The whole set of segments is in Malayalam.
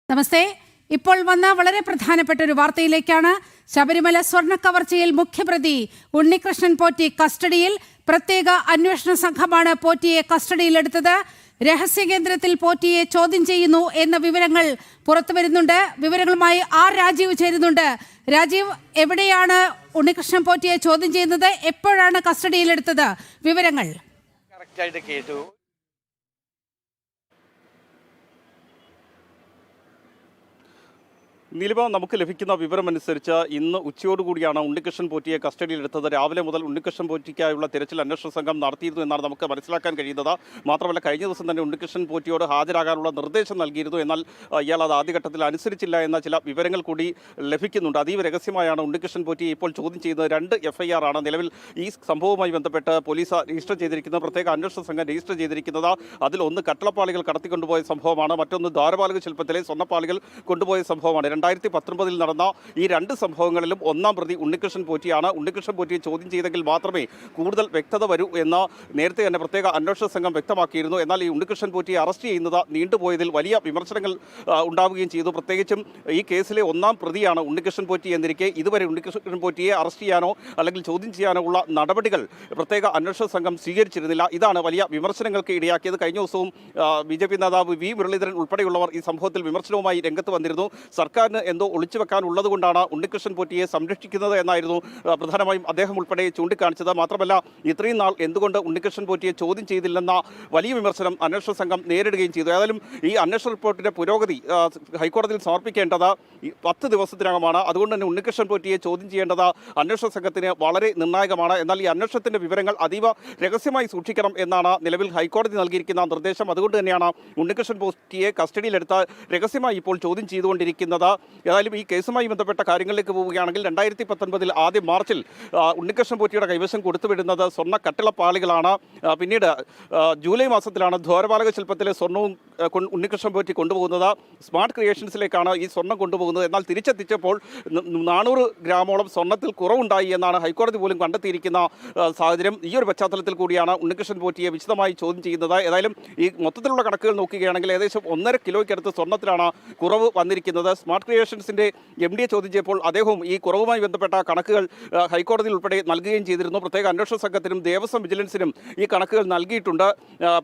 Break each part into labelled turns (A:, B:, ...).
A: നമസ്തേ. ഇപ്പോൾ വന്ന വളരെ പ്രധാനപ്പെട്ട ഒരു വാർത്തയിലേക്കാണ്. ശബരിമല സ്വർണ്ണ കവർച്ചയിൽ മുഖ്യപ്രതി ഉണ്ണികൃഷ്ണൻ പോറ്റി കസ്റ്റഡിയിൽ. പ്രത്യേക അന്വേഷണ സംഘമാണ് പോറ്റിയെ കസ്റ്റഡിയിലെടുത്തത്. രഹസ്യ കേന്ദ്രത്തിൽ പോറ്റിയെ ചോദ്യം ചെയ്യുന്നു എന്ന വിവരങ്ങൾ പുറത്തുവരുന്നുണ്ട്. വിവരങ്ങളുമായി രാജീവ് ചേരുന്നുണ്ട്. രാജീവ്, എവിടെയാണ് ഉണ്ണികൃഷ്ണൻ പോറ്റിയെ ചോദ്യം ചെയ്യുന്നത്? എപ്പോഴാണ് കസ്റ്റഡിയിലെടുത്തത്? വിവരങ്ങൾ
B: കറക്റ്റായിട്ട് കേട്ടു.
C: നീലിമ, നമുക്ക് ലഭിക്കുന്ന വിവരമനുസരിച്ച് ഇന്ന് ഉച്ചയോടുകൂടിയാണ് ഉണ്ണികൃഷ്ണൻ പോറ്റിയെ കസ്റ്റഡിയിലെടുത്തത്. രാവിലെ മുതൽ ഉണ്ണികൃഷ്ണൻ പോറ്റിക്കായുള്ള തിരച്ചിൽ അന്വേഷണ സംഘം നടത്തിയിരുന്നു എന്നാണ് നമുക്ക് മനസ്സിലാക്കാൻ കഴിയുന്നത്. മാത്രമല്ല, കഴിഞ്ഞ ദിവസം തന്നെ ഉണ്ണികൃഷ്ണൻ പോറ്റിയോട് ഹാജരാകാനുള്ള നിർദ്ദേശം നൽകിയിരുന്നു. എന്നാൽ ഇയാൾ അത് ആദ്യഘട്ടത്തിൽ അനുസരിച്ചില്ല എന്ന ചില വിവരങ്ങൾ കൂടി ലഭിക്കുന്നുണ്ട്. അതീവ രഹസ്യമായാണ് ഉണ്ണികൃഷ്ണൻ പോറ്റിയെ ഇപ്പോൾ ചോദ്യം ചെയ്യുന്നത്. 2 FIR ആണ് നിലവിൽ ഈ സംഭവവുമായി ബന്ധപ്പെട്ട് പോലീസ് രജിസ്റ്റർ ചെയ്തിരിക്കുന്നത്. പ്രത്യേക അന്വേഷണ സംഘം രജിസ്റ്റർ ചെയ്തിരിക്കുന്നത്. അതിൽ ഒന്ന് കട്ടളപ്പാളികൾ കടത്തിക്കൊണ്ടുപോയ സംഭവമാണ്, മറ്റൊന്ന് ദ്വാരപാലക ശില്പത്തിലെ സ്വർണ്ണപ്പാളികൾ കൊണ്ടുപോയ സംഭവമാണ്. 2019 നടന്ന ഈ 2 സംഭവങ്ങളിലും ഒന്നാം പ്രതി ഉണ്ണികൃഷ്ണൻ പോറ്റിയാണ്. ഉണ്ണികൃഷ്ണൻ പോറ്റിയെ ചോദ്യം ചെയ്തെങ്കിൽ മാത്രമേ കൂടുതൽ വ്യക്തത വരൂ എന്ന് നേരത്തെ തന്നെ പ്രത്യേക അന്വേഷണ സംഘം വ്യക്തമാക്കിയിരുന്നു. എന്നാൽ ഈ ഉണ്ണികൃഷ്ണൻ പോറ്റിയെ അറസ്റ്റ് ചെയ്യുന്നത് നീണ്ടുപോയതിൽ വലിയ വിമർശനങ്ങൾ ഉണ്ടാവുകയും ചെയ്തു. പ്രത്യേകിച്ചും ഈ കേസിലെ ഒന്നാം പ്രതിയാണ് ഉണ്ണികൃഷ്ണൻ പോറ്റി എന്നിരിക്കെ ഇതുവരെ ഉണ്ണികൃഷ്ണൻ പോറ്റിയെ അറസ്റ്റ് ചെയ്യാനോ അല്ലെങ്കിൽ ചോദ്യം ചെയ്യാനോ ഉള്ള നടപടികൾ പ്രത്യേക അന്വേഷണ സംഘം സ്വീകരിച്ചിരുന്നില്ല. ഇതാണ് വലിയ വിമർശനങ്ങൾക്ക് ഇടയാക്കിയത്. കഴിഞ്ഞ ദിവസവും BJP നേതാവ് V. മുരളീധരൻ ഉൾപ്പെടെയുള്ളവർ ഈ സംഭവത്തിൽ വിമർശനവുമായി രംഗത്ത് വന്നിരുന്നു. സർക്കാരിന് എന്തോ ഒളിച്ചു വെക്കാനുള്ളത് കൊണ്ടാണ് ഉണ്ണികൃഷ്ണൻ പോറ്റിയെ സംരക്ഷിക്കുന്നത് എന്നായിരുന്നു പ്രധാനമായും അദ്ദേഹം ഉൾപ്പെടെ ചൂണ്ടിക്കാണിച്ചത്. മാത്രമല്ല, ഇത്രയും നാൾ എന്തുകൊണ്ട് ഉണ്ണികൃഷ്ണൻ പോറ്റിയെ ചോദ്യം ചെയ്തില്ലെന്ന വലിയ വിമർശനം അന്വേഷണ സംഘം നേരിടുകയും ചെയ്തു. ഏതായാലും ഈ അന്വേഷണ റിപ്പോർട്ടിന്റെ പുരോഗതി ഹൈക്കോടതിയിൽ സമർപ്പിക്കേണ്ടത് 10 ദിവസത്തിനകമാണ്. അതുകൊണ്ട് തന്നെ ഉണ്ണികൃഷ്ണൻ പോറ്റിയെ ചോദ്യം ചെയ്യേണ്ടത് അന്വേഷണ സംഘത്തിന് വളരെ നിർണായകമാണ്. എന്നാൽ ഈ അന്വേഷണത്തിന്റെ വിവരങ്ങൾ അതീവ രഹസ്യമായി സൂക്ഷിക്കണം എന്നാണ് നിലവിൽ ഹൈക്കോടതി നൽകിയിരിക്കുന്ന നിർദ്ദേശം. അതുകൊണ്ട് തന്നെയാണ് ഉണ്ണികൃഷ്ണൻ പോറ്റിയെ കസ്റ്റഡിയിലെടുത്ത് രഹസ്യമായി ഇപ്പോൾ ചോദ്യം ചെയ്തുകൊണ്ടിരിക്കുന്നത്. ഏതായാലും ഈ കേസുമായി ബന്ധപ്പെട്ട കാര്യങ്ങളിലേക്ക് പോവുകയാണെങ്കിൽ 2019 ആദ്യം മാർച്ചിൽ ഉണ്ണികൃഷ്ണൻ പോറ്റിയുടെ കൈവശം കൊടുത്തുവിടുന്നത് സ്വർണ്ണ കട്ടിളപ്പാളികളാണ്. പിന്നീട് ജൂലൈ മാസത്തിലാണ് ദ്വാരപാലക ശില്പത്തിലെ സ്വർണ്ണവും ഉണ്ണികൃഷ്ണൻ പോറ്റി കൊണ്ടുപോകുന്നത്. സ്മാർട്ട് ക്രിയേഷൻസിലേക്കാണ് ഈ സ്വർണ്ണം കൊണ്ടുപോകുന്നത്. എന്നാൽ തിരിച്ചെത്തിച്ചപ്പോൾ 400 ഗ്രാമോളം സ്വർണ്ണത്തിൽ കുറവുണ്ടായി എന്നാണ് ഹൈക്കോടതി പോലും കണ്ടെത്തിയിരിക്കുന്ന സാഹചര്യം. ഈ ഒരു പശ്ചാത്തലത്തിൽ കൂടിയാണ് ഉണ്ണികൃഷ്ണൻ പോറ്റിയെ വിശദമായി ചോദ്യം ചെയ്യുന്നത്. ഏതായാലും ഈ മൊത്തത്തിലുള്ള കണക്കുകൾ നോക്കുകയാണെങ്കിൽ ഏകദേശം 1.5 കിലോയ്ക്കടുത്ത് സ്വർണ്ണത്തിലാണ് കുറവ് വന്നിരിക്കുന്നത്. സ്മാർട്ട് ക്രിയേഷൻസിന്റെ MD ചോദ്യം ചെയ്തപ്പോൾ അദ്ദേഹവും ഈ കുറവുമായി ബന്ധപ്പെട്ട കണക്കുകൾ ഹൈക്കോടതിയിൽ ഉൾപ്പെടെ നൽകുകയും ചെയ്തിരുന്നു. പ്രത്യേക അന്വേഷണ സംഘത്തിനും ദേവസ്വം വിജിലൻസിനും ഈ കണക്കുകൾ നൽകിയിട്ടുണ്ട്.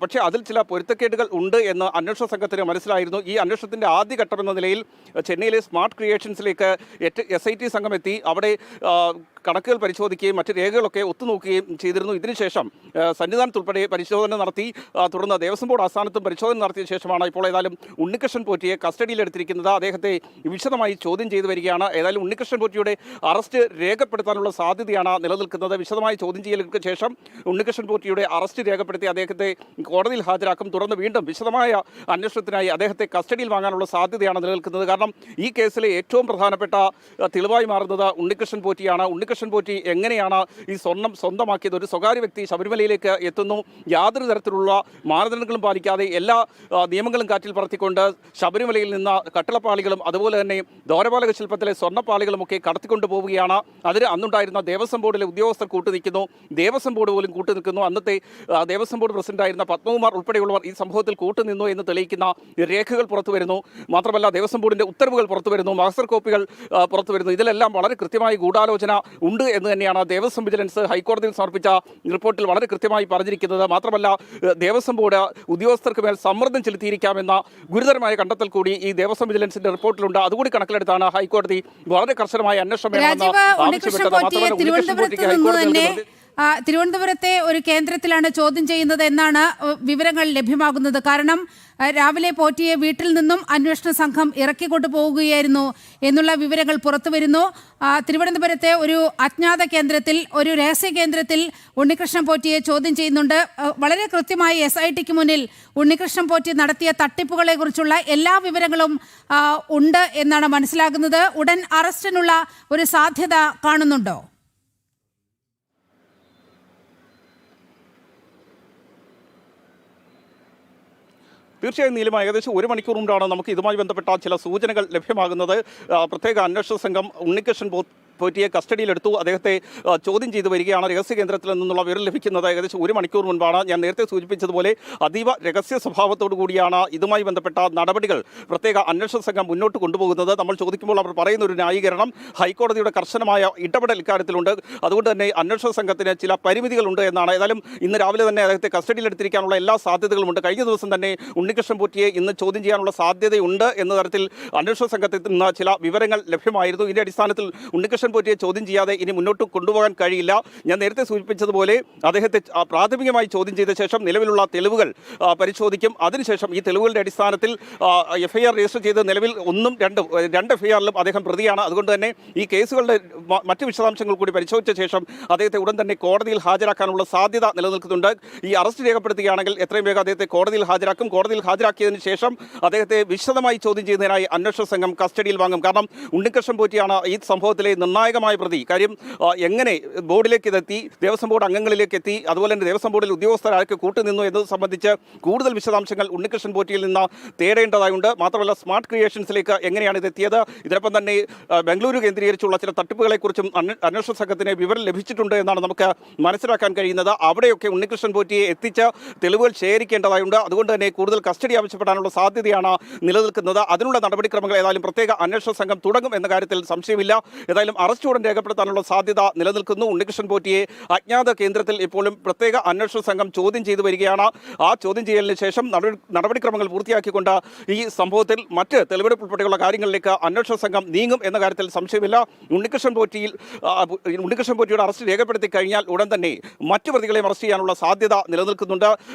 C: പക്ഷേ അതിൽ ചില പൊരുത്തക്കേടുകൾ ഉണ്ട് എന്ന് അന്വേഷണ സംഘത്തിന് മനസ്സിലായിരുന്നു. ഈ അന്വേഷണത്തിന്റെ ആദ്യഘട്ടമെന്ന നിലയിൽ ചെന്നൈയിലെ സ്മാർട്ട് ക്രിയേഷൻസിലേക്ക് SIT സംഘം എത്തി അവിടെ കണക്കുകൾ പരിശോധിക്കുകയും മറ്റ് രേഖകളൊക്കെ ഒത്തുനോക്കുകയും ചെയ്തിരുന്നു. ഇതിനുശേഷം സന്നിധാനത്തുൾപ്പെടെ പരിശോധന നടത്തി. തുടർന്ന് ദേവസ്വം ബോർഡ് ആസ്ഥാനത്തും പരിശോധന നടത്തിയ ശേഷമാണ് ഇപ്പോൾ ഏതായാലും ഉണ്ണികൃഷ്ണൻ പോറ്റിയെ കസ്റ്റഡിയിലെടുത്തിരിക്കുന്നത്. അദ്ദേഹത്തെ വിശദമായി ചോദ്യം ചെയ്തു വരികയാണ്. ഏതായാലും ഉണ്ണികൃഷ്ണൻ പോറ്റിയുടെ അറസ്റ്റ് രേഖപ്പെടുത്താനുള്ള സാധ്യതയാണ് നിലനിൽക്കുന്നത്. വിശദമായ ചോദ്യം ചെയ്യലിന് ശേഷം ഉണ്ണികൃഷ്ണൻ പോറ്റിയുടെ അറസ്റ്റ് രേഖപ്പെടുത്തി അദ്ദേഹത്തെ കോടതിയിൽ ഹാജരാക്കും. തുടർന്ന് വീണ്ടും വിശദമായ അന്വേഷണത്തിനായി അദ്ദേഹത്തെ കസ്റ്റഡിയിൽ വാങ്ങാനുള്ള സാധ്യതയാണ് നിലനിൽക്കുന്നത്. കാരണം ഈ കേസിലെ ഏറ്റവും പ്രധാനപ്പെട്ട തെളിവായി മാറുന്നത് ഉണ്ണികൃഷ്ണൻ പോറ്റിയാണ്. ഉണ്ണികൃഷ്ണൻ പോറ്റി എങ്ങനെയാണ് ഈ സ്വർണം സ്വന്തമാക്കിയത്? ഒരു സ്വകാര്യ വ്യക്തി ശബരിമലയിലേക്ക് എത്തുന്നു, യാതൊരു തരത്തിലുള്ള മാനദണ്ഡങ്ങളും പാലിക്കാതെ എല്ലാ നിയമങ്ങളും കാറ്റിൽ പറത്തിക്കൊണ്ട് ശബരിമലയിൽ നിന്ന് കട്ടിളപ്പാളികളും അതുപോലെ തന്നെ ദ്വാരപാലക ശില്പത്തിലെ സ്വർണ്ണപ്പാളികളുമൊക്കെ കടത്തിക്കൊണ്ടു പോവുകയാണ്. അതിന് അന്നുണ്ടായിരുന്ന ദേവസ്വം ബോർഡിലെ ഉദ്യോഗസ്ഥർ കൂട്ടുനിൽക്കുന്നു, ദേവസ്വം ബോർഡ് പോലും കൂട്ടുനിൽക്കുന്നു. അന്നത്തെ ദേവസ്വം ബോർഡ് പ്രസിഡന്റായിരുന്ന പത്മകുമാർ ഉൾപ്പെടെയുള്ളവർ ഈ സംഭവത്തിൽ കൂട്ടുനിന്നു എന്ന് തെളിയിക്കുന്ന രേഖകൾ പുറത്തു വരുന്നു. മാത്രമല്ല, ദേവസ്വം ബോർഡിന്റെ ഉത്തരവുകൾ പുറത്തു വരുന്നു, മാസ്റ്റർ കോപ്പികൾ പുറത്തു വരുന്നു. ഇതിലെല്ലാം വളരെ കൃത്യമായി ഗൂഢാലോചന ഉണ്ട് എന്ന് തന്നെയാണ് ദേവസ്വം വിജിലൻസ് ഹൈക്കോടതിയിൽ സമർപ്പിച്ച റിപ്പോർട്ടിൽ വളരെ കൃത്യമായി പറഞ്ഞിരിക്കുന്നത്. മാത്രമല്ല, ദേവസ്വം ബോർഡ് ഉദ്യോഗസ്ഥർക്ക് മേൽ സമ്മർദ്ദം ചെലുത്തിയിരിക്കാമെന്ന ഗുരുതരമായ കണ്ടെത്തൽ കൂടി ഈ ദേവസ്വം വിജിലൻസിന്റെ റിപ്പോർട്ടിലുണ്ട്. അതുകൂടി കണക്കിലെടുത്താണ് ഹൈക്കോടതി വളരെ കർശനമായ അന്വേഷണം
A: തിരുവനന്തപുരത്തെ ഒരു കേന്ദ്രത്തിലാണ് ചോദ്യം ചെയ്യുന്നത് എന്നാണ് വിവരങ്ങൾ ലഭ്യമാകുന്നത്. കാരണം രാവിലെ പോറ്റിയെ വീട്ടിൽ നിന്നും അന്വേഷണ സംഘം ഇറക്കിക്കൊണ്ടു പോവുകയായിരുന്നു എന്നുള്ള വിവരങ്ങൾ പുറത്തുവരുന്നു. തിരുവനന്തപുരത്തെ ഒരു അജ്ഞാത കേന്ദ്രത്തിൽ, ഒരു രഹസ്യ കേന്ദ്രത്തിൽ ഉണ്ണികൃഷ്ണൻ പോറ്റിയെ ചോദ്യം ചെയ്യുന്നുണ്ട്. വളരെ കൃത്യമായി SITക്ക് മുന്നിൽ ഉണ്ണികൃഷ്ണൻ പോറ്റി നടത്തിയ തട്ടിപ്പുകളെ കുറിച്ചുള്ള എല്ലാ വിവരങ്ങളും ഉണ്ട് എന്നാണ് മനസ്സിലാകുന്നത്. ഉടൻ അറസ്റ്റിനുള്ള ഒരു സാധ്യത കാണുന്നുണ്ടോ?
C: തീർച്ചയായും നീലിമ, ഏകദേശം 1 മണിക്കൂർ മുമ്പാണ് നമുക്ക് ഇതുമായി ബന്ധപ്പെട്ട ചില സൂചനകൾ ലഭ്യമാകുന്നത്. പ്രത്യേക അന്വേഷണ സംഘം ഉണ്ണികൃഷ്ണൻ പോറ്റിയെ കസ്റ്റഡിയിലെടുത്തു. അദ്ദേഹത്തെ ചോദ്യം ചെയ്തു വരികയാണ്. രഹസ്യ കേന്ദ്രത്തിൽ നിന്നുള്ള വിവരം ലഭിക്കുന്നത് ഏകദേശം 1 മണിക്കൂർ മുൻപാണ്. ഞാൻ നേരത്തെ സൂചിപ്പിച്ചതുപോലെ അതീവ രഹസ്യ സ്വഭാവത്തോടു കൂടിയാണ് ഇതുമായി ബന്ധപ്പെട്ട നടപടികൾ പ്രത്യേക അന്വേഷണ സംഘം മുന്നോട്ട് കൊണ്ടുപോകുന്നത്. നമ്മൾ ചോദിക്കുമ്പോൾ അവർ പറയുന്ന ഒരു ന്യായീകരണം ഹൈക്കോടതിയുടെ കർശനമായ ഇടപെടൽ ഇക്കാര്യത്തിലുണ്ട്, അതുകൊണ്ട് തന്നെ അന്വേഷണ സംഘത്തിന് ചില പരിമിതികളുണ്ട് എന്നാണ്. ഏതായാലും ഇന്ന് രാവിലെ തന്നെ അദ്ദേഹത്തെ കസ്റ്റഡിയിലെടുത്തിരിക്കാനുള്ള എല്ലാ സാധ്യതകളുമുണ്ട്. കഴിഞ്ഞ ദിവസം തന്നെ ഉണ്ണികൃഷ്ണൻ പോറ്റിയെ ഇന്ന് ചോദ്യം ചെയ്യാനുള്ള സാധ്യതയുണ്ട് എന്ന തരത്തിൽ അന്വേഷണ സംഘത്തിൽ നിന്ന് ചില വിവരങ്ങൾ ലഭ്യമായിരുന്നു. ഇതിന്റെ അടിസ്ഥാനത്തിൽ ഉണ്ണികൃഷ്ണൻ പോറ്റിയെ ചോദ്യം ചെയ്യാതെ ഇനി മുന്നോട്ട് കൊണ്ടുപോകാൻ കഴിയില്ല. ഞാൻ നേരത്തെ സൂചിപ്പിച്ചതുപോലെ അദ്ദേഹത്തെ പ്രാഥമികമായി ചോദ്യം ചെയ്ത ശേഷം നിലവിലുള്ള തെളിവുകൾ പരിശോധിക്കും. അതിനുശേഷം ഈ തെളിവുകളുടെ അടിസ്ഥാനത്തിൽ എഫ്ഐആർ രജിസ്റ്റർ ചെയ്ത് നിലവിൽ 1ഉം 2 എഫ്ഐആറിലും അദ്ദേഹം പ്രതിയാണ്. അതുകൊണ്ട് തന്നെ ഈ കേസുകളുടെ മറ്റ് വിശദാംശങ്ങൾ കൂടി പരിശോധിച്ച ശേഷം അദ്ദേഹത്തെ ഉടൻ തന്നെ കോടതിയിൽ ഹാജരാക്കാനുള്ള സാധ്യത നിലനിൽക്കുന്നുണ്ട്. ഈ അറസ്റ്റ് രേഖപ്പെടുത്തുകയാണെങ്കിൽ എത്രയും വേഗം അദ്ദേഹത്തെ കോടതിയിൽ ഹാജരാക്കും. കോടതിയിൽ ഹാജരാക്കിയതിനു ശേഷം അദ്ദേഹത്തെ വിശദമായി ചോദ്യം ചെയ്യുന്നതിനായി അന്വേഷണ സംഘം കസ്റ്റഡിയിൽ വാങ്ങും. കാരണം ഉണ്ണികൃഷ്ണൻ പോറ്റിയാണ് ഈ സംഭവത്തിലെ നിർണായകമായ പ്രതി. കാര്യം എങ്ങനെ ബോർഡിലേക്ക് ഇതെത്തി, ദേവസ്വം ബോർഡ് അംഗങ്ങളിലേക്ക് എത്തി, അതുപോലെ തന്നെ ദേവസ്വം ബോർഡിൽ ഉദ്യോഗസ്ഥരാർക്ക് കൂട്ടുനിന്നു എന്നത് സംബന്ധിച്ച് കൂടുതൽ വിശദാംശങ്ങൾ ഉണ്ണികൃഷ്ണൻ പോറ്റിയിൽ നിന്ന് തേടേണ്ടതായുണ്ട്. മാത്രമല്ല സ്മാർട്ട് ക്രിയേഷൻസിലേക്ക് എങ്ങനെയാണ് ഇതെത്തിയത്, ഇതിനൊപ്പം തന്നെ ബംഗളൂരു കേന്ദ്രീകരിച്ചുള്ള ചില തട്ടിപ്പുകളെക്കുറിച്ചും അന്വേഷണ സംഘത്തിന് വിവരം ലഭിച്ചിട്ടുണ്ട് എന്നാണ് നമുക്ക് മനസ്സിലാക്കാൻ കഴിയുന്നത്. അവിടെയൊക്കെ ഉണ്ണികൃഷ്ണൻ പോറ്റിയെ എത്തിച്ച് തെളിവുകൾ ശേഖരിക്കേണ്ടതായുണ്ട്. അതുകൊണ്ട് തന്നെ കൂടുതൽ കസ്റ്റഡി ആവശ്യപ്പെടാനുള്ള സാധ്യതയാണ് നിലനിൽക്കുന്നത്. അതിനുള്ള നടപടിക്രമങ്ങൾ ഏതായാലും പ്രത്യേക അന്വേഷണ സംഘം തുടങ്ങും എന്ന കാര്യത്തിൽ സംശയമില്ല. ഏതായാലും അറസ്റ്റ് ഉടൻ രേഖപ്പെടുത്താനുള്ള സാധ്യത നിലനിൽക്കുന്നു. ഉണ്ണികൃഷ്ണൻ പോറ്റിയെ അജ്ഞാത കേന്ദ്രത്തിൽ ഇപ്പോഴും പ്രത്യേക അന്വേഷണ സംഘം ചോദ്യം ചെയ്തു വരികയാണ്. ആ ചോദ്യം ചെയ്യലിന് ശേഷം നടപടിക്രമങ്ങൾ പൂർത്തിയാക്കിക്കൊണ്ട് ഈ സംഭവത്തിൽ മറ്റ് തെളിവെടുപ്പ് ഉൾപ്പെടെയുള്ള കാര്യങ്ങളിലേക്ക് അന്വേഷണ സംഘം നീങ്ങും എന്ന കാര്യത്തിൽ സംശയമില്ല. ഉണ്ണികൃഷ്ണൻ പോറ്റിയുടെ അറസ്റ്റ് രേഖപ്പെടുത്തി കഴിഞ്ഞാൽ ഉടൻ തന്നെ മറ്റു പ്രതികളെയും അറസ്റ്റ് ചെയ്യാനുള്ള സാധ്യത നിലനിൽക്കുന്നുണ്ട്.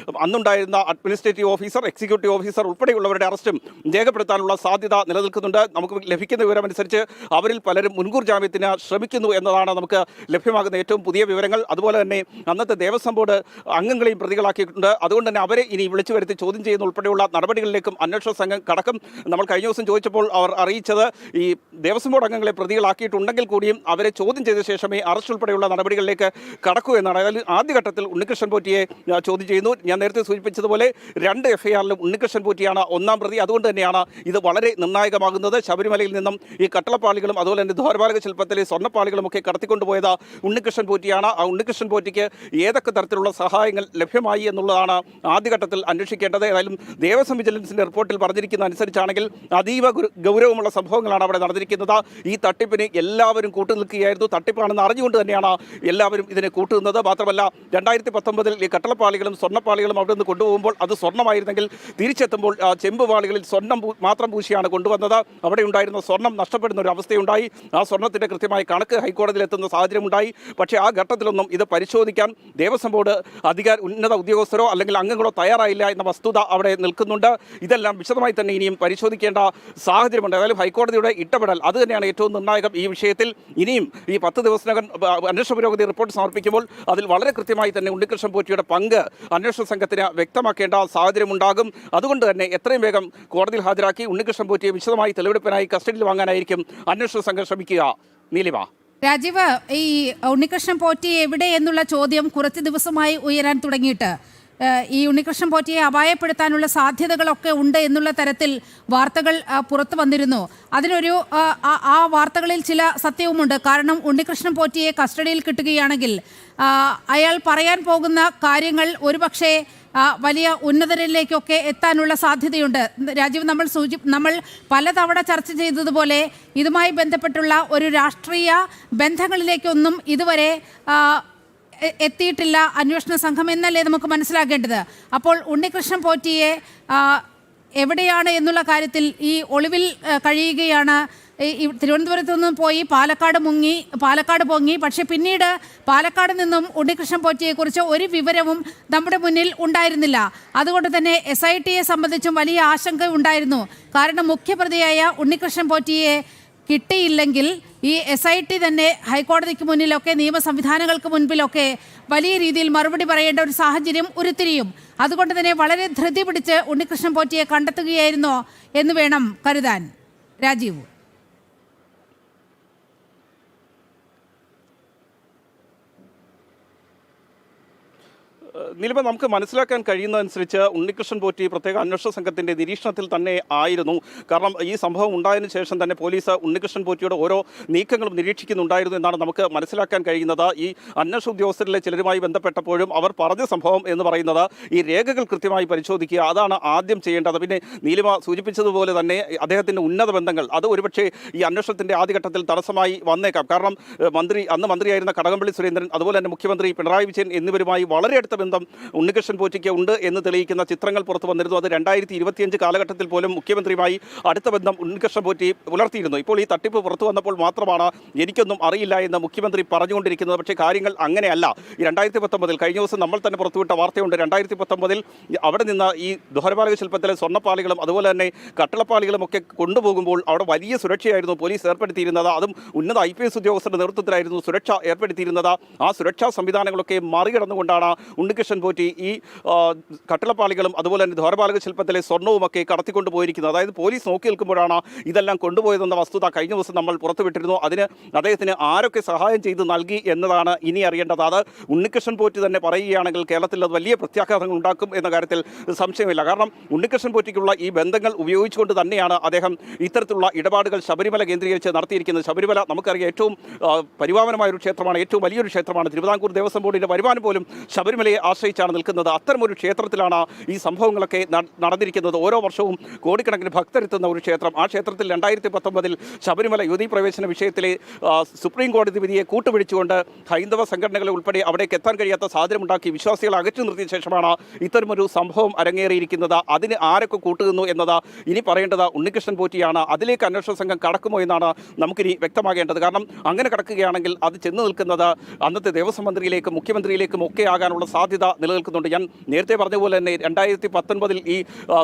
C: അന്നുണ്ടായിരുന്ന അഡ്മിനിസ്ട്രേറ്റീവ് ഓഫീസർ, എക്സിക്യൂട്ടീവ് ഓഫീസർ ഉൾപ്പെടെയുള്ളവരുടെ അറസ്റ്റും രേഖപ്പെടുത്താനുള്ള സാധ്യത നിലനിൽക്കുന്നുണ്ട്. നമുക്ക് ലഭിക്കുന്ന വിവരമനുസരിച്ച് അവരിൽ പലരും മുൻകൂർ ജാമ്യത്തിന് ശ്രമിക്കുന്നു എന്നതാണ് നമുക്ക് ലഭ്യമാകുന്ന ഏറ്റവും പുതിയ വിവരങ്ങൾ. അതുപോലെ തന്നെ അന്നത്തെ ദേവസ്വം ബോർഡ് അംഗങ്ങളെയും പ്രതികളാക്കിയിട്ടുണ്ട്. അതുകൊണ്ട് തന്നെ അവരെ ഇനി വിളിച്ചു വരുത്തി ചോദ്യം ചെയ്യുന്ന ഉൾപ്പെടെയുള്ള നടപടികളിലേക്കും അന്വേഷണ സംഘം കടക്കും. നമ്മൾ കഴിഞ്ഞ ദിവസം ചോദിച്ചപ്പോൾ അവർ അറിയിച്ചത് ഈ ദേവസ്വം ബോർഡ് അംഗങ്ങളെ പ്രതികളാക്കിയിട്ടുണ്ടെങ്കിൽ കൂടിയും അവരെ ചോദ്യം ചെയ്ത ശേഷമേ അറസ്റ്റ് ഉൾപ്പെടെയുള്ള നടപടികളിലേക്ക് കടക്കൂ എന്നാണ്. അതായത് ആദ്യഘട്ടത്തിൽ ഉണ്ണികൃഷ്ണൻ പോറ്റിയെ ചോദ്യം ചെയ്യുന്നു. ഞാൻ നേരത്തെ സൂചിപ്പിച്ചതുപോലെ 2 എഫ്ഐആറിലും ഉണ്ണികൃഷ്ണൻ പോറ്റിയാണ് 1ാം പ്രതി. അതുകൊണ്ട് തന്നെയാണ് ഇത് വളരെ നിർണായകമാകുന്നത്. ശബരിമലയിൽ നിന്നും ഈ കട്ടളപ്പാളികളും അതുപോലെ തന്നെ ദ്വാരപാലക ശില്പത്തിലെ സ്വർണ്ണപ്പാളികളുമൊക്കെ കടത്തിക്കൊണ്ടുപോയത് ഉണ്ണികൃഷ്ണൻ പോറ്റിയാണ്. ആ ഉണ്ണികൃഷ്ണൻ പോറ്റിക്ക് ഏതൊക്കെ തരത്തിലുള്ള സഹായങ്ങൾ ലഭ്യമായി എന്നുള്ളതാണ് ആദ്യഘട്ടത്തിൽ അന്വേഷിക്കേണ്ടത്. ഏതായാലും ദേവസ്വം വിജിലൻസിന്റെ റിപ്പോർട്ടിൽ പറഞ്ഞിരിക്കുന്ന അനുസരിച്ചാണെങ്കിൽ അതീവ ഗൗരവമുള്ള സംഭവങ്ങളാണ് അവിടെ നടന്നിരിക്കുന്നത്. ഈ തട്ടിപ്പിന് എല്ലാവരും കൂട്ടുനിൽക്കുകയായിരുന്നു. തട്ടിപ്പാണെന്ന് അറിഞ്ഞുകൊണ്ട് തന്നെയാണ് എല്ലാവരും ഇതിനെ കൂട്ടുനിന്നത്. മാത്രമല്ല 2019 ഈ കട്ടളപ്പാളികളും സ്വർണ്ണപ്പാളികളും അവിടെ നിന്ന് കൊണ്ടുപോകുമ്പോൾ അത് സ്വർണ്ണമായിരുന്നെങ്കിൽ തിരിച്ചെത്തുമ്പോൾ ചെമ്പ് പാളികളിൽ സ്വർണ്ണം മാത്രം പൂശിയാണ് കൊണ്ടുവന്നത്. അവിടെ ഉണ്ടായിരുന്ന സ്വർണ്ണം നഷ്ടപ്പെടുന്ന ഒരു അവസ്ഥയുണ്ടായി. ആ സ്വർണ്ണത്തിൻ്റെ കൃത്യമായ കണക്ക് ഹൈക്കോടതിയിൽ എത്തുന്ന സാഹചര്യമുണ്ടായി. പക്ഷേ ആ ഘട്ടത്തിലൊന്നും ഇത് പരിശോധിക്കാൻ ദേവസ്വം ബോർഡ് ഉന്നത ഉദ്യോഗസ്ഥരോ അല്ലെങ്കിൽ അംഗങ്ങളോ തയ്യാറായില്ല എന്ന വസ്തുത അവിടെ നിൽക്കുന്നുണ്ട്. ഇതെല്ലാം വിശദമായി തന്നെ ഇനിയും പരിശോധിക്കേണ്ട സാഹചര്യമുണ്ട്. ഏതായാലും ഹൈക്കോടതിയുടെ ഇടപെടൽ അത് തന്നെയാണ് ഏറ്റവും നിർണായകം ഈ വിഷയത്തിൽ. ഇനിയും ഈ 10 ദിവസത്തിനകം അന്വേഷണ പുരോഗതി റിപ്പോർട്ട് സമർപ്പിക്കുമ്പോൾ അതിൽ വളരെ കൃത്യമായി തന്നെ ഉണ്ണികൃഷ്ണൻ പോറ്റിയുടെ പങ്ക് അന്വേഷണ സംഘത്തിന് വ്യക്തമാക്കേണ്ട സാഹചര്യമുണ്ടാകും. അതുകൊണ്ട് തന്നെ എത്രയും വേഗം കോടതിയിൽ ഹാജരാക്കി ഉണ്ണികൃഷ്ണൻ പോറ്റിയെ വിശദമായി തെളിവെടുപ്പിനായി കസ്റ്റഡിയിൽ വാങ്ങാനായിരിക്കും അന്വേഷണ സംഘം ശ്രമിക്കുക. നീലിമ.
A: രാജീവ്, ഈ ഉണ്ണികൃഷ്ണൻ പോറ്റി എവിടെ എന്നുള്ള ചോദ്യം കുറച്ച് ദിവസമായി ഉയരാൻ തുടങ്ങിയിട്ട് ഈ ഉണ്ണികൃഷ്ണൻ പോറ്റിയെ അപായപ്പെടുത്താനുള്ള സാധ്യതകളൊക്കെ ഉണ്ട് എന്നുള്ള തരത്തിൽ വാർത്തകൾ പുറത്തു വന്നിരുന്നു. അതിനൊരു ആ വാർത്തകളിൽ ചില സത്യവുമുണ്ട്. കാരണം ഉണ്ണികൃഷ്ണൻ പോറ്റിയെ കസ്റ്റഡിയിൽ കിട്ടുകയാണെങ്കിൽ അയാൾ പറയാൻ പോകുന്ന കാര്യങ്ങൾ ഒരുപക്ഷെ വലിയ ഉന്നതരിലേക്കൊക്കെ എത്താനുള്ള സാധ്യതയുണ്ട്. രാജീവ്, നമ്മൾ പലതവണ ചർച്ച ചെയ്തതുപോലെ ഇതുമായി ബന്ധപ്പെട്ടുള്ള ഒരു രാഷ്ട്രീയ ബന്ധങ്ങളിലേക്കൊന്നും ഇതുവരെ എത്തിയിട്ടില്ല അന്വേഷണ സംഘം എന്നല്ലേ നമുക്ക് മനസ്സിലാക്കേണ്ടത്. അപ്പോൾ ഉണ്ണികൃഷ്ണൻ പോറ്റിയെ എവിടെയാണ് എന്നുള്ള കാര്യത്തിൽ ഈ ഒളിവിൽ കഴിയുകയാണ്. തിരുവനന്തപുരത്തു നിന്നും പോയി പാലക്കാട് പൊങ്ങി. പക്ഷെ പിന്നീട് പാലക്കാട് നിന്നും ഉണ്ണികൃഷ്ണൻ പോറ്റിയെക്കുറിച്ച് ഒരു വിവരവും നമ്മുടെ മുന്നിൽ ഉണ്ടായിരുന്നില്ല. അതുകൊണ്ട് തന്നെ SITയെ സംബന്ധിച്ചും വലിയ ആശങ്ക ഉണ്ടായിരുന്നു. കാരണം മുഖ്യപ്രതിയായ ഉണ്ണികൃഷ്ണൻ പോറ്റിയെ കിട്ടിയില്ലെങ്കിൽ ഈ SIT തന്നെ ഹൈക്കോടതിക്ക് മുന്നിലൊക്കെ നിയമ സംവിധാനങ്ങൾക്ക് മുൻപിലൊക്കെ വലിയ രീതിയിൽ മറുപടി പറയേണ്ട ഒരു സാഹചര്യം ഉരുത്തിരിയും. അതുകൊണ്ട് തന്നെ വളരെ ധൃതി പിടിച്ച് ഉണ്ണികൃഷ്ണൻ പോറ്റിയെ കണ്ടെത്തുകയായിരുന്നോ എന്ന് വേണം കരുതാൻ. രാജീവ്.
C: നിലവിൽ നമുക്ക് മനസ്സിലാക്കാൻ കഴിയുന്നതനുസരിച്ച് ഉണ്ണികൃഷ്ണൻ പോറ്റി പ്രത്യേക അന്വേഷണ സംഘത്തിൻ്റെ നിരീക്ഷണത്തിൽ തന്നെ ആയിരുന്നു. കാരണം ഈ സംഭവം ഉണ്ടായതിനു ശേഷം തന്നെ പോലീസ് ഉണ്ണികൃഷ്ണൻ പോറ്റിയുടെ ഓരോ നീക്കങ്ങളും നിരീക്ഷിക്കുന്നുണ്ടായിരുന്നു എന്നാണ് നമുക്ക് മനസ്സിലാക്കാൻ കഴിയുന്നത്. ഈ അന്വേഷണ ഉദ്യോഗസ്ഥരിലെ ചിലരുമായി ബന്ധപ്പെട്ടപ്പോഴും അവർ പറഞ്ഞ സംഭവം എന്ന് പറയുന്നത് ഈ രേഖകൾ കൃത്യമായി പരിശോധിക്കുക, അതാണ് ആദ്യം ചെയ്യേണ്ടത്. പിന്നെ നീലിമ സൂചിപ്പിച്ചതുപോലെ തന്നെ അദ്ദേഹത്തിൻ്റെ ഉന്നത ബന്ധങ്ങൾ അത് ഒരുപക്ഷെ ഈ അന്വേഷണത്തിൻ്റെ ആദ്യഘട്ടത്തിൽ തടസ്സമായി വന്നേക്കാം. കാരണം അന്ന് മന്ത്രിയായിരുന്ന കടകംപള്ളി സുരേന്ദ്രൻ അതുപോലെ തന്നെ മുഖ്യമന്ത്രി പിണറായി വിജയൻ എന്നിവരുമായി വളരെ അടുത്ത ബന്ധം ഉണ്ണികൃഷ്ണൻ പോറ്റിക്ക് ഉണ്ട് എന്ന് തെളിയിക്കുന്ന ചിത്രങ്ങൾ പുറത്തു വന്നിരുന്നു. അത് 2025 കാലഘട്ടത്തിൽ പോലും മുഖ്യമന്ത്രിയുമായി അടുത്ത ബന്ധം ഉണ്ണികൃഷ്ണൻ പോറ്റി പുലർത്തിയിരുന്നു. ഇപ്പോൾ ഈ തട്ടിപ്പ് പുറത്തു വന്നപ്പോൾ മാത്രമാണ് എനിക്കൊന്നും അറിയില്ല എന്ന് മുഖ്യമന്ത്രി പറഞ്ഞുകൊണ്ടിരിക്കുന്നത്. പക്ഷേ കാര്യങ്ങൾ അങ്ങനെയല്ല. ഈ 2019 കഴിഞ്ഞ ദിവസം നമ്മൾ തന്നെ പുറത്തുവിട്ട വാർത്തയുണ്ട്. 2019 അവിടെ നിന്ന് ഈ ദ്വാരപാലക ശില്പത്തിലെ സ്വർണ്ണപ്പാളികളും അതുപോലെ തന്നെ കട്ടളപ്പാളികളും ഒക്കെ കൊണ്ടുപോകുമ്പോൾ അവിടെ വലിയ സുരക്ഷയായിരുന്നു പോലീസ് ഏർപ്പെടുത്തിയിരുന്നത്. അതും ഉന്നത IPS ഉദ്യോഗസ്ഥരുടെ നേതൃത്വത്തിലായിരുന്നു സുരക്ഷ ഏർപ്പെടുത്തിയിരുന്നത്. ആ സുരക്ഷാ സംവിധാനങ്ങളൊക്കെ മറികടന്നുകൊണ്ടാണ് ഉണ്ണികൃഷ്ണൻ പോറ്റി ഈ കട്ടളപ്പാളികളും അതുപോലെ തന്നെ ദ്വാരപാലക ശില്പത്തിലെ സ്വർണ്ണവുമൊക്കെ കടത്തിക്കൊണ്ട് പോയിരിക്കുന്നത്. അതായത് പോലീസ് നോക്കി നിൽക്കുമ്പോഴാണ് ഇതെല്ലാം കൊണ്ടുപോയതെന്ന വസ്തുത കഴിഞ്ഞ ദിവസം നമ്മൾ പുറത്തുവിട്ടിരുന്നു. അതിന് അദ്ദേഹത്തിന് ആരൊക്കെ സഹായം ചെയ്ത് നൽകി എന്നതാണ് ഇനി അറിയേണ്ടത്. അത് ഉണ്ണികൃഷ്ണൻ പോറ്റി തന്നെ പറയുകയാണെങ്കിൽ കേരളത്തിൽ അത് വലിയ പ്രത്യാഘാതങ്ങൾ ഉണ്ടാക്കും എന്ന കാര്യത്തിൽ സംശയമില്ല. കാരണം ഉണ്ണികൃഷ്ണൻ പോറ്റിക്കുള്ള ഈ ബന്ധങ്ങൾ ഉപയോഗിച്ചുകൊണ്ട് തന്നെയാണ് അദ്ദേഹം ഇത്തരത്തിലുള്ള ഇടപാടുകൾ ശബരിമല കേന്ദ്രീകരിച്ച് നടത്തിയിരിക്കുന്നത്. ശബരിമല നമുക്കറിയാം ഏറ്റവും പരിപാവനമായ ഒരു ക്ഷേത്രമാണ്, ഏറ്റവും വലിയൊരു ക്ഷേത്രമാണ്. തിരുവിതാംകൂർ ദേവസ്വം ബോർഡിൻ്റെ വരുമാനം പോലും ശബരിമലയെ ആശ്രയിച്ചാണ് നിൽക്കുന്നത്. അത്തരമൊരു ക്ഷേത്രത്തിലാണ് ഈ സംഭവങ്ങളൊക്കെ നടന്നിരിക്കുന്നത്. ഓരോ വർഷവും കോടിക്കണക്കിന് ഭക്തരെത്തുന്ന ഒരു ക്ഷേത്രം. ആ ക്ഷേത്രത്തിൽ 2019 ശബരിമല യുവതീ പ്രവേശന വിഷയത്തിലെ സുപ്രീം കോടതി വിധിയെ കൂട്ടുപിടിച്ചുകൊണ്ട് ഹൈന്ദവ സംഘടനകളെ ഉൾപ്പെടെ അവിടേക്ക് എത്താൻ കഴിയാത്ത സാഹചര്യമുണ്ടാക്കി വിശ്വാസികളെ അകറ്റി നിർത്തിയ ശേഷമാണ് ഇത്തരമൊരു സംഭവം അരങ്ങേറിയിരിക്കുന്നത്. അതിന് ആരൊക്കെ കൂട്ടുന്നു എന്നത് ഇനി പറയേണ്ടത് ഉണ്ണികൃഷ്ണൻ പോറ്റിയാണ്. അതിലേക്ക് അന്വേഷണ സംഘം കടക്കുമോ എന്നാണ് നമുക്കിനി വ്യക്തമാകേണ്ടത്. കാരണം അങ്ങനെ കടക്കുകയാണെങ്കിൽ അത് ചെന്ന് നിൽക്കുന്നത് അന്നത്തെ ദേവസ്വം മന്ത്രിയിലേക്കും മുഖ്യമന്ത്രിയിലേക്കും ഒക്കെ ആകാനുള്ള സാധ്യത നിലനിൽക്കുന്നുണ്ട്. ഞാൻ നേരത്തെ പറഞ്ഞ പോലെ തന്നെ 2019 ഈ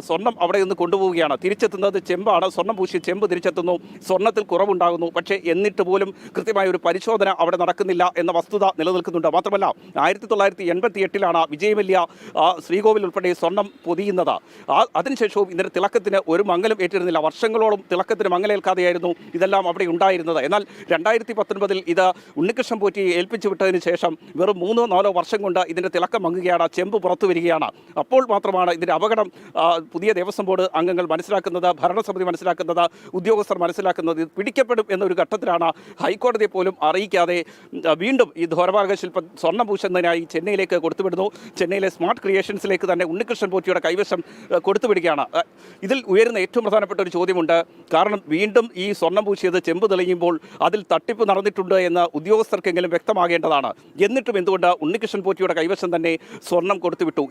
C: സ്വർണം അവിടെ നിന്ന് കൊണ്ടുപോവുകയാണ്. തിരിച്ചെത്തുന്നത് ചെമ്പാണ്. സ്വർണം പൂശിയ ചെമ്പ് തിരിച്ചെത്തുന്നു. സ്വർണ്ണത്തിൽ കുറവുണ്ടാകുന്നു. പക്ഷേ എന്നിട്ട് പോലും കൃത്യമായ ഒരു പരിശോധന അവിടെ നടക്കുന്നില്ല എന്ന വസ്തുത നിലനിൽക്കുന്നുണ്ട്. മാത്രമല്ല 1988 വിജയമല്യ ശ്രീകോവിൽ ഉൾപ്പെടെ സ്വർണം പൊതിയുന്നത്. അതിനുശേഷവും ഇതിൻ്റെ തിളക്കത്തിന് ഒരു മങ്ങലും ഏറ്റിരുന്നില്ല. വർഷങ്ങളോളം തിളക്കത്തിന് മങ്ങലേൽക്കാതെയായിരുന്നു ഇതെല്ലാം അവിടെ ഉണ്ടായിരുന്നത്. എന്നാൽ 2019 ഇത് ഉണ്ണികൃഷ്ണൻ പോറ്റി ഏൽപ്പിച്ചു വിട്ടതിന് ശേഷം വെറും 3-4 വർഷം കൊണ്ട് ഇതിൻ്റെ തിളക്കം മങ്ങുകയാണ്, ചെമ്പ് പുറത്തു വരികയാണ്. അപ്പോൾ മാത്രമാണ് ഇതിൻ്റെ അപകടം പുതിയ ദേവസ്വം ബോർഡ് അംഗങ്ങൾ മനസ്സിലാക്കുന്നത്, ഭരണസമിതി മനസ്സിലാക്കുന്നത്, ഉദ്യോഗസ്ഥർ മനസ്സിലാക്കുന്നത്. ഇത് പിടിക്കപ്പെടും എന്നൊരു ഘട്ടത്തിലാണ് ഹൈക്കോടതിയെ പോലും അറിയിക്കാതെ വീണ്ടും ഈ ദ്വാരപാലക ശില്പം സ്വർണ്ണം പൂശുന്നതിനായി ചെന്നൈയിലേക്ക് കൊടുത്തുവിടുന്നു. ചെന്നൈയിലെ സ്മാർട്ട് ക്രിയേഷൻസിലേക്ക് തന്നെ ഉണ്ണികൃഷ്ണൻ പോറ്റിയുടെ കൈവശം കൊടുത്തുവിടുകയാണ്. ഇതിൽ ഉയരുന്ന ഏറ്റവും പ്രധാനപ്പെട്ട ഒരു ചോദ്യമുണ്ട്. കാരണം വീണ്ടും ഈ സ്വർണ്ണം പൂശിയത് ചെമ്പ് തെളിയുമ്പോൾ അതിൽ തട്ടിപ്പ് നടന്നിട്ടുണ്ട് എന്ന് ഉദ്യോഗസ്ഥർക്കെങ്കിലും വ്യക്തമാകേണ്ടതാണ്. എന്നിട്ടും എന്തുകൊണ്ട് ഉണ്ണികൃഷ്ണൻ പോറ്റിയുടെ കൈവശം തന്നെ സ്വർണം കൊടുത്തുവിട്ടു?